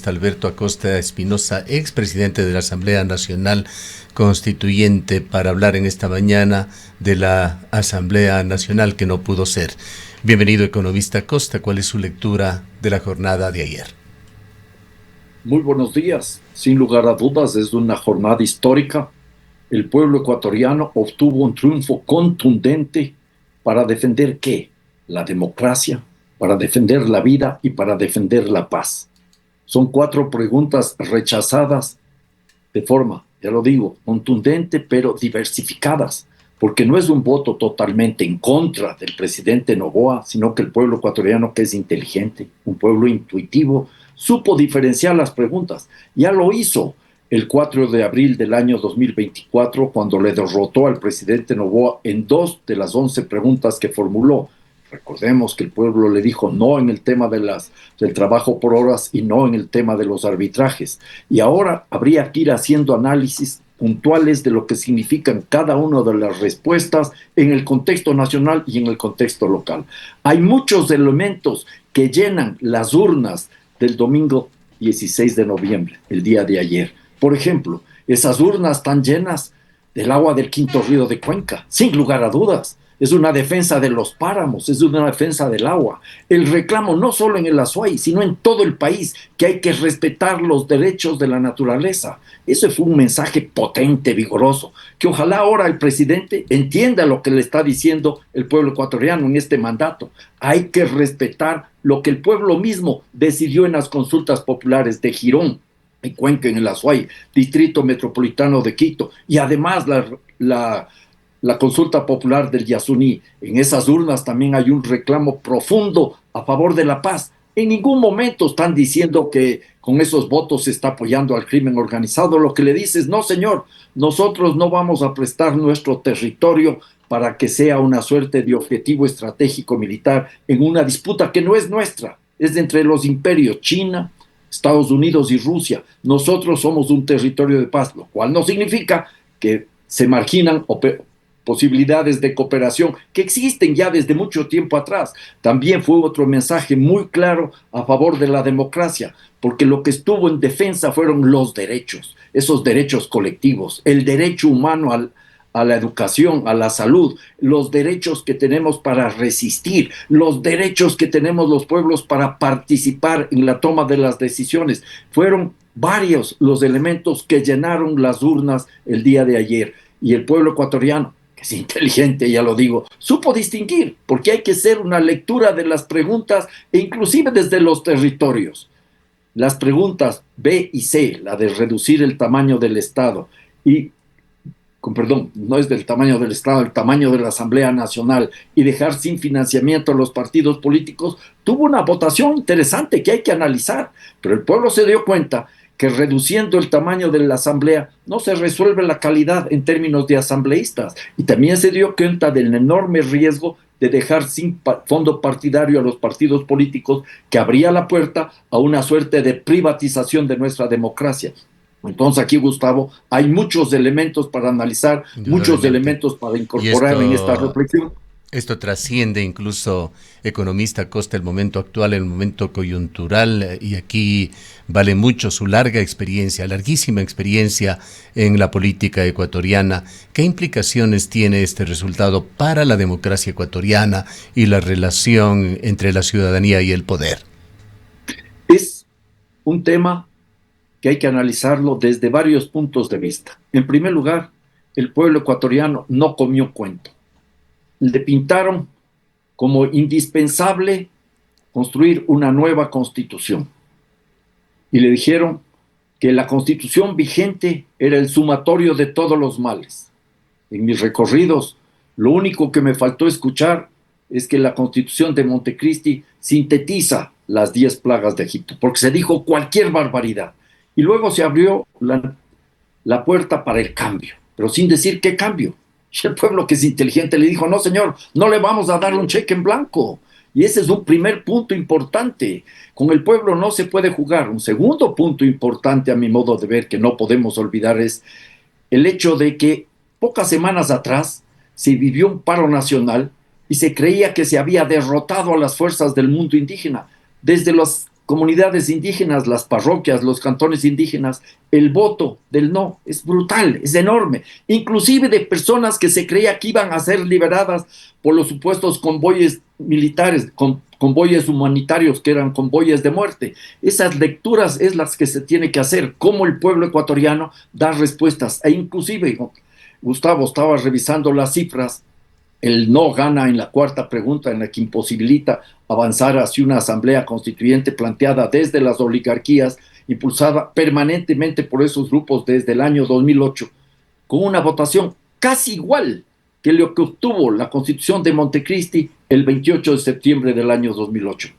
Alberto Acosta Espinosa, expresidente de la Asamblea Nacional Constituyente, para hablar en esta mañana de la Asamblea Nacional que no pudo ser. Bienvenido, economista Acosta. ¿Cuál es su lectura de la jornada de ayer? Muy buenos días. Sin lugar a dudas, es una jornada histórica. El pueblo ecuatoriano obtuvo un triunfo contundente para defender ¿qué? La democracia, para defender la vida y para defender la paz. Son 4 preguntas rechazadas de forma, ya lo digo, contundente, pero diversificadas, porque no es un voto totalmente en contra del presidente Noboa, sino que el pueblo ecuatoriano, que es inteligente, un pueblo intuitivo, supo diferenciar las preguntas. Ya lo hizo el 4 de abril del año 2024, cuando le derrotó al presidente Noboa en 2 de las 11 preguntas que formuló. Recordemos que el pueblo le dijo no en el tema del trabajo por horas y no en el tema de los arbitrajes. Y ahora habría que ir haciendo análisis puntuales de lo que significan cada una de las respuestas en el contexto nacional y en el contexto local. Hay muchos elementos que llenan las urnas del domingo 16 de noviembre, el día de ayer. Por ejemplo, esas urnas están llenas del agua del quinto río de Cuenca, sin lugar a dudas. Es una defensa de los páramos, es una defensa del agua. El reclamo no solo en el Azuay, sino en todo el país, que hay que respetar los derechos de la naturaleza. Ese fue un mensaje potente, vigoroso, que ojalá ahora el presidente entienda lo que le está diciendo el pueblo ecuatoriano en este mandato. Hay que respetar lo que el pueblo mismo decidió en las consultas populares de Girón, en Cuenca, en el Azuay, Distrito Metropolitano de Quito, y además la consulta popular del Yasuní. En esas urnas también hay un reclamo profundo a favor de la paz. En ningún momento están diciendo que con esos votos se está apoyando al crimen organizado. Lo que le dices, no señor, nosotros no vamos a prestar nuestro territorio para que sea una suerte de objetivo estratégico militar en una disputa que no es nuestra, es de entre los imperios China, Estados Unidos y Rusia. Nosotros somos un territorio de paz, lo cual no significa que se marginan posibilidades de cooperación que existen ya desde mucho tiempo atrás. También fue otro mensaje muy claro a favor de la democracia, porque lo que estuvo en defensa fueron los derechos, esos derechos colectivos, el derecho humano a la educación, a la salud, los derechos que tenemos para resistir, los derechos que tenemos los pueblos para participar en la toma de las decisiones. Fueron varios los elementos que llenaron las urnas el día de ayer, y el pueblo ecuatoriano, que es inteligente, ya lo digo, supo distinguir, porque hay que hacer una lectura de las preguntas, e inclusive desde los territorios. Las preguntas B y C, la de reducir el tamaño del Estado, y, perdón, no es del tamaño del Estado, el tamaño de la Asamblea Nacional, y dejar sin financiamiento a los partidos políticos, tuvo una votación interesante que hay que analizar, pero el pueblo se dio cuenta que reduciendo el tamaño de la asamblea no se resuelve la calidad en términos de asambleístas, y también se dio cuenta del enorme riesgo de dejar sin fondo partidario a los partidos políticos, que abría la puerta a una suerte de privatización de nuestra democracia. Entonces aquí, Gustavo, hay muchos elementos para analizar, muchos Indudablemente. elementos para Y incorporar en esta reflexión. esto trasciende incluso, economista Acosta, el momento actual, el momento coyuntural, y aquí vale mucho su larga experiencia, larguísima experiencia en la política ecuatoriana. ¿Qué implicaciones tiene este resultado para la democracia ecuatoriana y la relación entre la ciudadanía y el poder? Es un tema que hay que analizarlo desde varios puntos de vista. En primer lugar, el pueblo ecuatoriano no comió cuento. Le pintaron como indispensable construir una nueva constitución, y le dijeron que la constitución vigente era el sumatorio de todos los males. En mis recorridos, lo único que me faltó escuchar es que la constitución de Montecristi sintetiza las 10 plagas de Egipto, porque se dijo cualquier barbaridad. Y luego se abrió la puerta para el cambio, pero sin decir qué cambio. Y el pueblo, que es inteligente, le dijo, no señor, no le vamos a dar un cheque en blanco. Y ese es un primer punto importante. Con el pueblo no se puede jugar. Un segundo punto importante, a mi modo de ver, que no podemos olvidar, es el hecho de que pocas semanas atrás se vivió un paro nacional y se creía que se había derrotado a las fuerzas del mundo indígena. Desde las comunidades indígenas, las parroquias, los cantones indígenas, el voto del no es brutal, es enorme. Inclusive de personas que se creía que iban a ser liberadas por los supuestos convoyes militares, convoyes humanitarios que eran convoyes de muerte. Esas lecturas es las que se tiene que hacer, cómo el pueblo ecuatoriano da respuestas. E inclusive, Gustavo, estaba revisando las cifras. El no gana en la cuarta pregunta, en la que imposibilita avanzar hacia una asamblea constituyente planteada desde las oligarquías, impulsada permanentemente por esos grupos desde el año 2008, con una votación casi igual que lo que obtuvo la Constitución de Montecristi el 28 de septiembre del año 2008.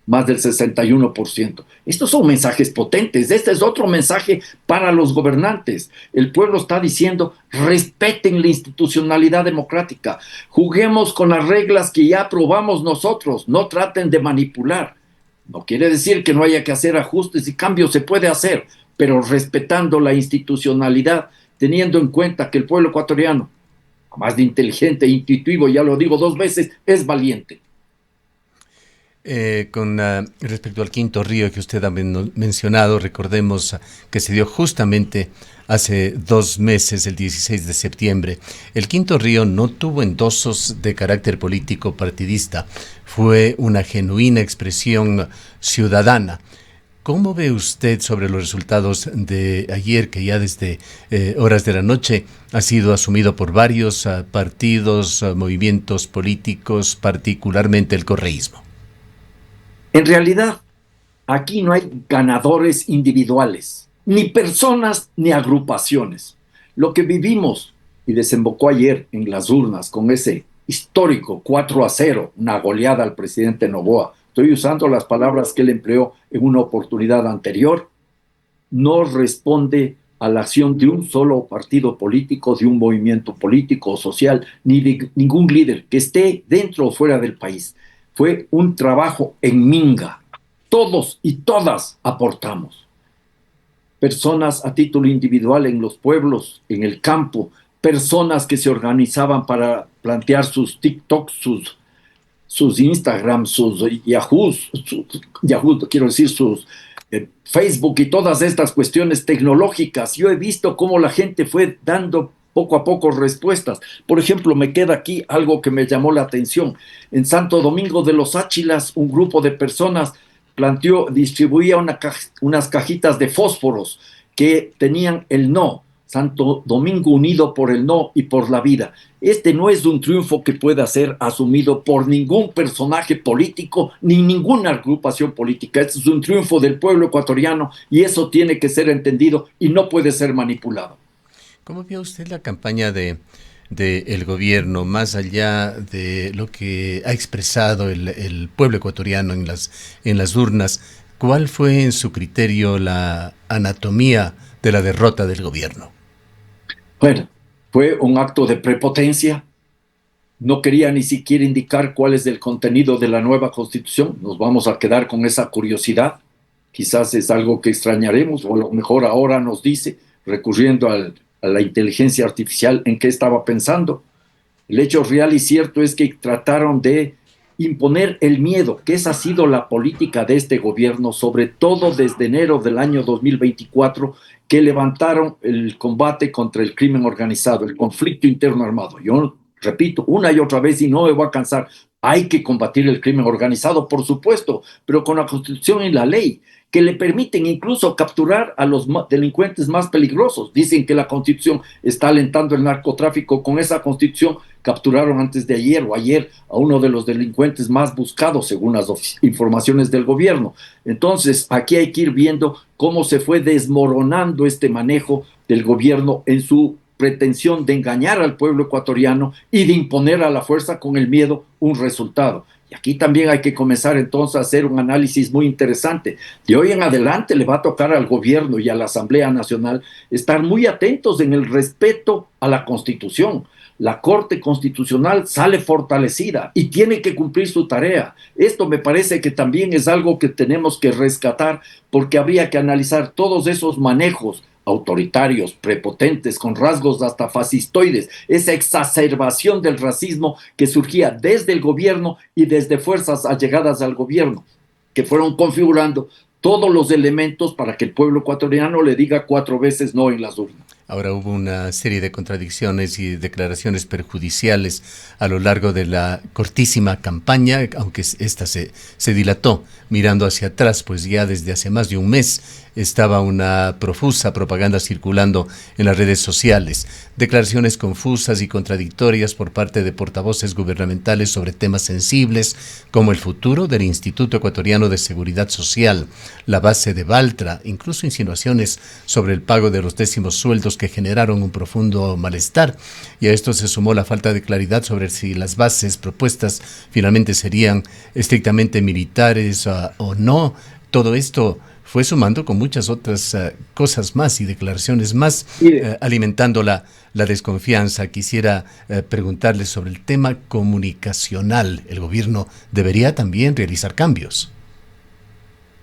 Más del 61%. Estos son mensajes potentes. Este es otro mensaje para los gobernantes. El pueblo está diciendo: respeten la institucionalidad democrática, juguemos con las reglas que ya aprobamos nosotros, no traten de manipular. No quiere decir que no haya que hacer ajustes y cambios, se puede hacer, pero respetando la institucionalidad, teniendo en cuenta que el pueblo ecuatoriano, más de inteligente e intuitivo, ya lo digo 2 veces, es valiente. Respecto al Quinto Río que usted ha mencionado, recordemos que se dio justamente hace 2 meses, el 16 de septiembre. El Quinto Río no tuvo endosos de carácter político partidista, fue una genuina expresión ciudadana. ¿Cómo ve usted sobre los resultados de ayer, que ya desde horas de la noche ha sido asumido por varios partidos, movimientos políticos, particularmente el correísmo? En realidad, aquí no hay ganadores individuales, ni personas ni agrupaciones. Lo que vivimos y desembocó ayer en las urnas con ese histórico 4-0, una goleada al presidente Noboa, estoy usando las palabras que él empleó en una oportunidad anterior, no responde a la acción de un solo partido político, de un movimiento político o social, ni de ningún líder que esté dentro o fuera del país. Fue un trabajo en minga. Todos y todas aportamos. Personas a título individual en los pueblos, en el campo, personas que se organizaban para plantear sus TikToks, sus Instagram, sus Yahoo, quiero decir, sus Facebook y todas estas cuestiones tecnológicas. Yo he visto cómo la gente fue dando poco a poco respuestas. Por ejemplo, me queda aquí algo que me llamó la atención. En Santo Domingo de los Áchilas, un grupo de personas distribuía unas cajitas de fósforos que tenían el no. Santo Domingo unido por el no y por la vida. Este no es un triunfo que pueda ser asumido por ningún personaje político ni ninguna agrupación política. Este es un triunfo del pueblo ecuatoriano y eso tiene que ser entendido y no puede ser manipulado. ¿Cómo vio usted la campaña del gobierno, más allá de lo que ha expresado el pueblo ecuatoriano en las urnas? ¿Cuál fue, en su criterio, la anatomía de la derrota del gobierno? Bueno, fue un acto de prepotencia. No quería ni siquiera indicar cuál es el contenido de la nueva Constitución. Nos vamos a quedar con esa curiosidad. Quizás es algo que extrañaremos, o a lo mejor ahora nos dice, recurriendo a la inteligencia artificial, en qué estaba pensando. El hecho real y cierto es que trataron de imponer el miedo, que esa ha sido la política de este gobierno, sobre todo desde enero del año 2024, que levantaron el combate contra el crimen organizado, el conflicto interno armado. Yo repito una y otra vez y no me voy a cansar, hay que combatir el crimen organizado, por supuesto, pero con la Constitución y la ley, que le permiten incluso capturar a los delincuentes más peligrosos. Dicen que la Constitución está alentando el narcotráfico. Con esa Constitución capturaron antes de ayer o ayer a uno de los delincuentes más buscados, según las informaciones del gobierno. Entonces, aquí hay que ir viendo cómo se fue desmoronando este manejo del gobierno en su pretensión de engañar al pueblo ecuatoriano y de imponer a la fuerza con el miedo un resultado. Y aquí también hay que comenzar entonces a hacer un análisis muy interesante. De hoy en adelante le va a tocar al gobierno y a la Asamblea Nacional estar muy atentos en el respeto a la Constitución. La Corte Constitucional sale fortalecida y tiene que cumplir su tarea. Esto me parece que también es algo que tenemos que rescatar, porque habría que analizar todos esos manejos autoritarios, prepotentes, con rasgos hasta fascistoides, esa exacerbación del racismo que surgía desde el gobierno y desde fuerzas allegadas al gobierno, que fueron configurando todos los elementos para que el pueblo ecuatoriano le diga 4 veces no en las urnas. Ahora hubo una serie de contradicciones y declaraciones perjudiciales a lo largo de la cortísima campaña, aunque esta se dilató mirando hacia atrás, pues ya desde hace más de un mes estaba una profusa propaganda circulando en las redes sociales. Declaraciones confusas y contradictorias por parte de portavoces gubernamentales sobre temas sensibles como el futuro del Instituto Ecuatoriano de Seguridad Social, la base de Baltra, incluso insinuaciones sobre el pago de los décimos sueldos que generaron un profundo malestar. Y a esto se sumó la falta de claridad sobre si las bases propuestas finalmente serían estrictamente militares o no. Todo esto fue sumando con muchas otras cosas más y declaraciones más, alimentando la desconfianza. Quisiera preguntarle sobre el tema comunicacional. ¿El gobierno debería también realizar cambios?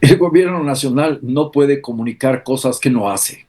El gobierno nacional no puede comunicar cosas que no hace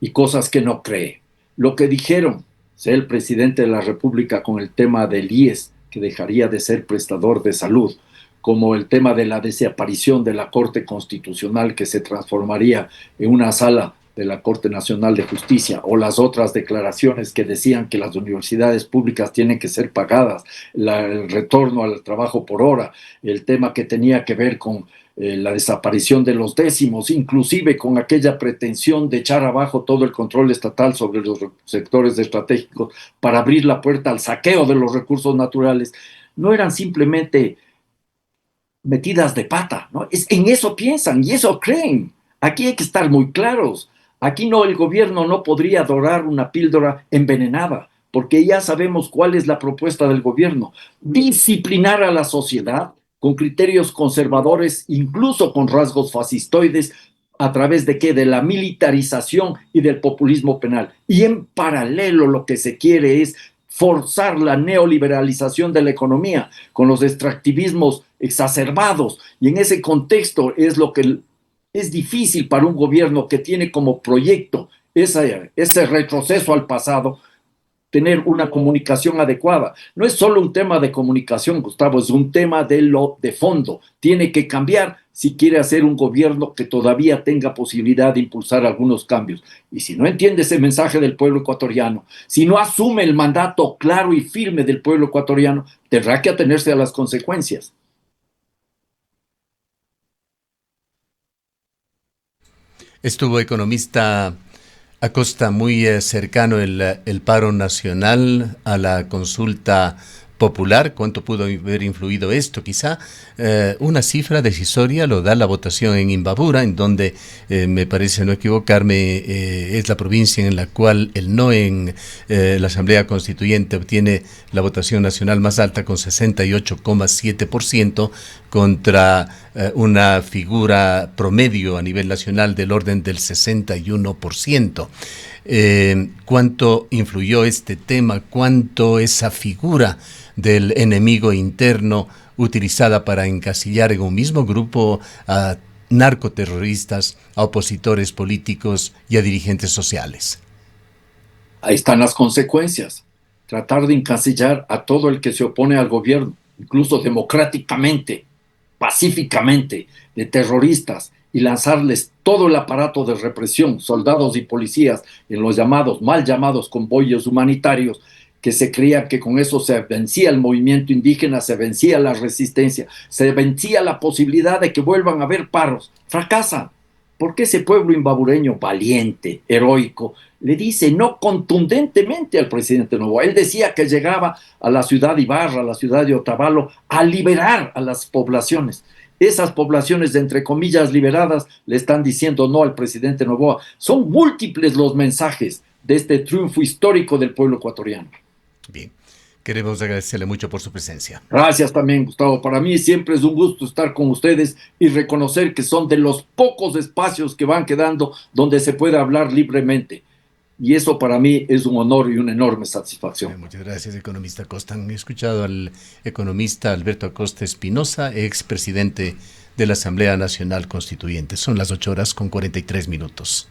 y cosas que no cree. Lo que dijeron, sea el presidente de la República con el tema del IES, que dejaría de ser prestador de salud, como el tema de la desaparición de la Corte Constitucional que se transformaría en una sala de la Corte Nacional de Justicia, o las otras declaraciones que decían que las universidades públicas tienen que ser pagadas, el retorno al trabajo por hora, el tema que tenía que ver con la desaparición de los décimos, inclusive con aquella pretensión de echar abajo todo el control estatal sobre los sectores estratégicos para abrir la puerta al saqueo de los recursos naturales, no eran simplemente metidas de pata, ¿no? En eso piensan y eso creen. Aquí hay que estar muy claros. Aquí no, el gobierno no podría dorar una píldora envenenada, porque ya sabemos cuál es la propuesta del gobierno. Disciplinar a la sociedad con criterios conservadores, incluso con rasgos fascistoides, ¿a través de qué? De la militarización y del populismo penal. Y en paralelo lo que se quiere es forzar la neoliberalización de la economía con los extractivismos exacerbados, y en ese contexto es lo que es difícil para un gobierno que tiene como proyecto ese retroceso al pasado, tener una comunicación adecuada. No es solo un tema de comunicación, Gustavo, es un tema de fondo. Tiene que cambiar si quiere hacer un gobierno que todavía tenga posibilidad de impulsar algunos cambios. Y si no entiende ese mensaje del pueblo ecuatoriano, si no asume el mandato claro y firme del pueblo ecuatoriano, tendrá que atenerse a las consecuencias. Estuvo economista Acosta muy cercano el paro nacional a la consulta popular. ¿Cuánto pudo haber influido esto? Quizá una cifra decisoria lo da la votación en Imbabura, en donde, me parece no equivocarme, es la provincia en la cual el no en la Asamblea Constituyente obtiene la votación nacional más alta, con 68,7%, contra una figura promedio a nivel nacional del orden del 61%. ¿Cuánto influyó este tema? ¿Cuánto esa figura del enemigo interno utilizada para encasillar en un mismo grupo a narcoterroristas, a opositores políticos y a dirigentes sociales? Ahí están las consecuencias. Tratar de encasillar a todo el que se opone al gobierno, incluso democráticamente, pacíficamente, de terroristas, y lanzarles todo el aparato de represión, soldados y policías, en los llamados, mal llamados convoyes humanitarios, que se creía que con eso se vencía el movimiento indígena, se vencía la resistencia, se vencía la posibilidad de que vuelvan a haber paros. Fracasan, porque ese pueblo imbabureño valiente, heroico, le dice no contundentemente al presidente Noboa. Él decía que llegaba a la ciudad de Ibarra, a la ciudad de Otavalo, a liberar a las poblaciones. Esas poblaciones, de entre comillas, liberadas, le están diciendo no al presidente Noboa. Son múltiples los mensajes de este triunfo histórico del pueblo ecuatoriano. Bien, queremos agradecerle mucho por su presencia. Gracias también, Gustavo. Para mí siempre es un gusto estar con ustedes y reconocer que son de los pocos espacios que van quedando donde se puede hablar libremente. Y eso para mí es un honor y una enorme satisfacción. Muchas gracias, economista Acosta. Han escuchado al economista Alberto Acosta Espinosa, expresidente de la Asamblea Nacional Constituyente. Son las 8:43 minutos.